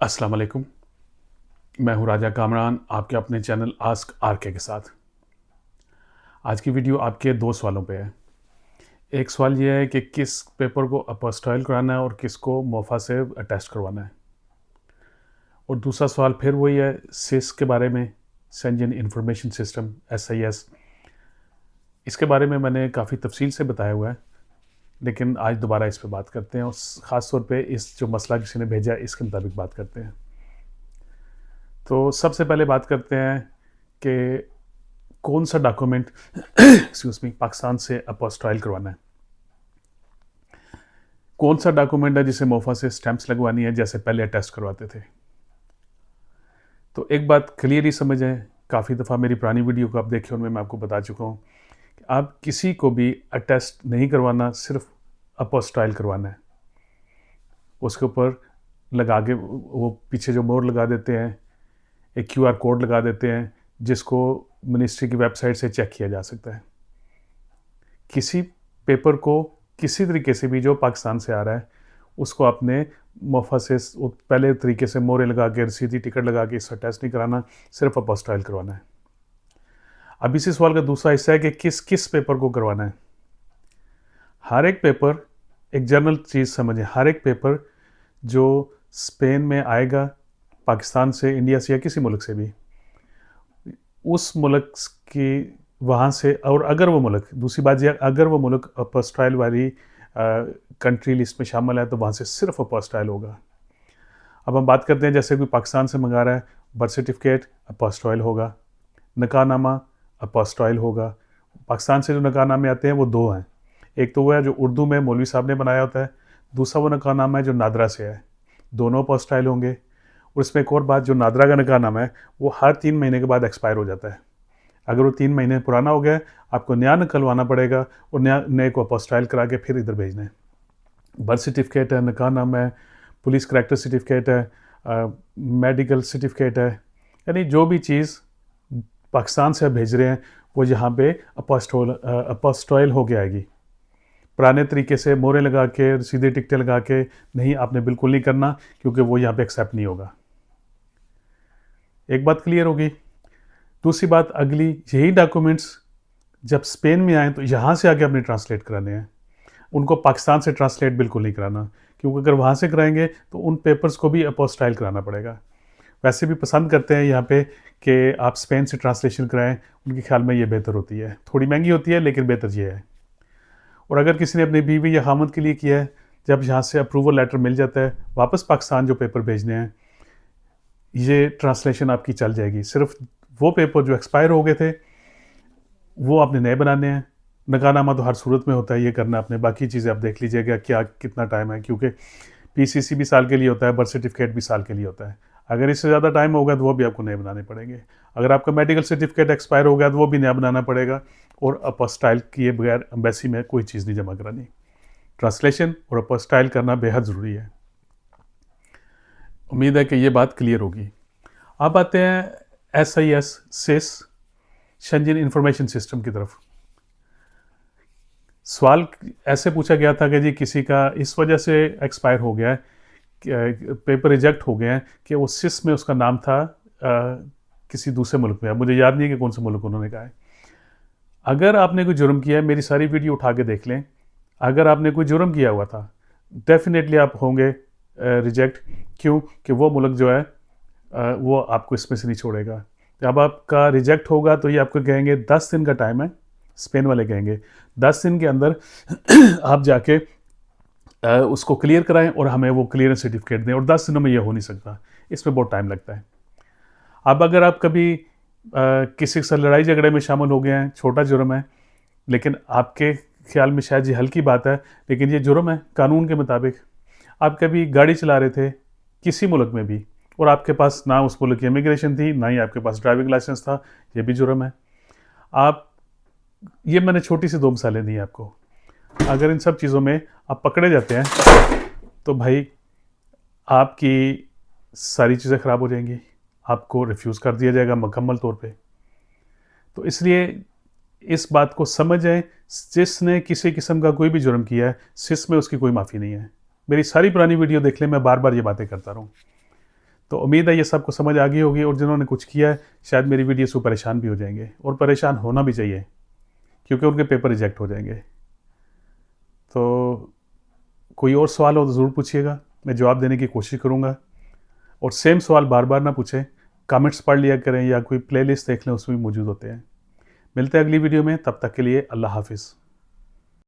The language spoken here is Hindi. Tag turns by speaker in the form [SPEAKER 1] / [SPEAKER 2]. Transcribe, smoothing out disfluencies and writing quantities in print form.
[SPEAKER 1] अस्सलाम वालेकुम। मैं हूं राजा कामरान, आपके अपने चैनल आस्क आरके के साथ। आज की वीडियो आपके दो सवालों पे है। एक सवाल ये है कि किस पेपर को अपोस्टाइल कराना है और किसको मोफा से अटेस्ट करवाना है, और दूसरा सवाल फिर वही है सिस के बारे में, शेंजन इंफॉर्मेशन सिस्टम SIS। इसके बारे में मैंने काफ़ी तफसील से बताया हुआ है, लेकिन आज दोबारा इस पर बात करते हैं और ख़ास तौर पे इस जो मसला किसी ने भेजा है इसके मुताबिक बात करते हैं। तो सबसे पहले बात करते हैं कि कौन सा डॉक्यूमेंट एक्सक्यूज मी पाकिस्तान से अपोस्टाइल करवाना है। कौन सा डॉक्यूमेंट है जिसे मोफा से स्टैंप्स लगवानी है जैसे पहले अटेस्ट करवाते थे। तो एक बात क्लियरली समझ आए, काफ़ी दफ़ा मेरी पुरानी वीडियो को आप देखें, उनमें मैं आपको बता चुका हूँ कि आप किसी को भी अटेस्ट नहीं करवाना, सिर्फ अपोस्टाइल करवाना है। उसके ऊपर लगा के वो पीछे जो मोहर लगा देते हैं, एक QR कोड लगा देते हैं जिसको मिनिस्ट्री की वेबसाइट से चेक किया जा सकता है। किसी पेपर को किसी तरीके से भी जो पाकिस्तान से आ रहा है उसको आपने मोफा से पहले तरीके से मोहरें लगा के रसीदी टिकट लगा के इसका टेस्ट नहीं कराना, सिर्फ अपोस्टाइल करवाना है। अब इसी सवाल का दूसरा हिस्सा है कि किस किस पेपर को करवाना है। हर एक पेपर, एक जनरल चीज़ समझें, हर एक पेपर जो स्पेन में आएगा पाकिस्तान से, इंडिया से या किसी मुल्क से भी, उस मुल्क की वहाँ से, और अगर वो मुल्क, दूसरी बात यह, अगर वो मुल्क अपोस्टाइल वाली कंट्री लिस्ट में शामिल है तो वहाँ से सिर्फ अपोस्टाइल होगा। अब हम बात करते हैं, जैसे कोई पाकिस्तान से मंगा रहा है, बर्थ सर्टिफिकेट अपोस्टाइल होगा, निकाहनामा अपोस्टाइल होगा। पाकिस्तान से जो निकाहनामे आते हैं वो दो हैं, एक तो वो है जो उर्दू में मौलवी साहब ने बनाया होता है, दूसरा वो निकाहनामा है जो नादरा से है, दोनों अपोस्टाइल होंगे। और इसमें एक और बात, जो नादरा का निकाहनामा है वो हर 3 महीने के बाद एक्सपायर हो जाता है। अगर वो 3 महीने पुराना हो गया है, आपको नया निकलवाना पड़ेगा और नए को अपोस्टाइल करा के फिर इधर भेजना है। बर्थ सर्टिफिकेट है, निकाहनामा है, पुलिस करैक्टर सर्टिफिकेट है, मेडिकल सर्टिफिकेट है, यानी जो भी चीज़ पाकिस्तान से आप भेज रहे हैं वो यहाँ पे अपोस्टाइल हो के आएगी। पुराने तरीके से मोहरें लगा के, सीधे टिकटें लगा के नहीं, आपने बिल्कुल नहीं करना, क्योंकि वो यहाँ पे एक्सेप्ट नहीं होगा। एक बात क्लियर होगी। दूसरी बात, अगली, यही डॉक्यूमेंट्स जब स्पेन में आए तो यहाँ से आके आपने ट्रांसलेट कराने हैं, उनको पाकिस्तान से ट्रांसलेट बिल्कुल नहीं कराना, क्योंकि अगर वहाँ से कराएंगे तो उन पेपर्स को भी अपोस्टाइल कराना पड़ेगा। वैसे भी पसंद करते हैं यहाँ पे कि आप स्पेन से ट्रांसलेशन कराएं, उनके ख्याल में ये बेहतर होती है, थोड़ी महंगी होती है लेकिन बेहतर ये है। और अगर किसी ने अपनी बीवी या खामद के लिए किया है, जब यहाँ से अप्रूवल लेटर मिल जाता है, वापस पाकिस्तान जो पेपर भेजने हैं, ये ट्रांसलेशन आपकी चल जाएगी। सिर्फ वो पेपर जो एक्सपायर हो गए थे वो आपने नए बनाने हैं। निकाहनामा तो हर सूरत में होता है, ये करना आपने, बाकी चीज़ें आप देख लीजिएगा क्या कितना टाइम है, क्योंकि PCC भी साल के लिए होता है, बर्थ सर्टिफिकेट भी साल के लिए होता है। अगर इससे ज़्यादा टाइम होगा तो वो भी आपको नए बनाने पड़ेंगे। अगर आपका मेडिकल सर्टिफिकेट एक्सपायर हो गया तो वो भी नया बनाना पड़ेगा। और अपोस्टाइल किए बगैर एम्बेसी में कोई चीज़ नहीं जमा करानी। ट्रांसलेशन और अपोस्टाइल करना बेहद ज़रूरी है। उम्मीद है कि ये बात क्लियर होगी। अब आते हैं SIS शेंजन इंफॉर्मेशन सिस्टम की तरफ। सवाल ऐसे पूछा गया था कि जी किसी का इस वजह से एक्सपायर हो गया है, पेपर रिजेक्ट हो गए हैं कि वो सिस में उसका नाम था किसी दूसरे मुल्क में। अब मुझे याद नहीं है कि कौन से मुल्क उन्होंने कहा है। अगर आपने कोई जुर्म किया है, मेरी सारी वीडियो उठा के देख लें, अगर आपने कोई जुर्म किया हुआ था डेफिनेटली आप होंगे रिजेक्ट। क्यों? कि वो मुल्क जो है वो आपको इसमें से नहीं छोड़ेगा। जब आपका रिजेक्ट होगा तो ये आपको कहेंगे 10 दिन का टाइम है, स्पेन वाले कहेंगे 10 दिन के अंदर आप जाके उसको क्लियर कराएं और हमें वो क्लियरेंस सर्टिफिकेट दें, और 10 दिनों में ये हो नहीं सकता, इसमें बहुत टाइम लगता है। अब अगर आप कभी किसी से लड़ाई झगड़े में शामिल हो गए हैं, छोटा जुर्म है, लेकिन आपके ख्याल में शायद ये हल्की बात है, लेकिन ये जुर्म है कानून के मुताबिक। आप कभी गाड़ी चला रहे थे किसी मुल्क में भी और आपके पास ना उस मुल्क की इमिग्रेशन थी, ना ही आपके पास ड्राइविंग लाइसेंस था, ये भी जुर्म है। आप, ये मैंने छोटी सी 2 मिसालें दी आपको। अगर इन सब चीज़ों में आप पकड़े जाते हैं तो भाई आपकी सारी चीज़ें ख़राब हो जाएंगी, आपको रिफ्यूज़ कर दिया जाएगा मुकम्मल तौर पे। तो इसलिए इस बात को समझें, जिसने किसी किस्म का कोई भी जुर्म किया है, सिस में उसकी कोई माफ़ी नहीं है। मेरी सारी पुरानी वीडियो देख लें, मैं बार बार ये बातें करता रहूँ। तो उम्मीद है ये सबको समझ आ गई होगी, और जिन्होंने कुछ किया है शायद मेरी वीडियो से परेशान भी हो जाएंगे, और परेशान होना भी चाहिए क्योंकि उनके पेपर रिजेक्ट हो जाएंगे। तो कोई और सवाल हो तो ज़रूर पूछिएगा, मैं जवाब देने की कोशिश करूँगा। और सेम सवाल बार बार ना पूछें, कमेंट्स पढ़ लिया करें या कोई प्लेलिस्ट देख लें, उसमें भी मौजूद होते हैं। मिलते हैं अगली वीडियो में, तब तक के लिए अल्लाह हाफिज़।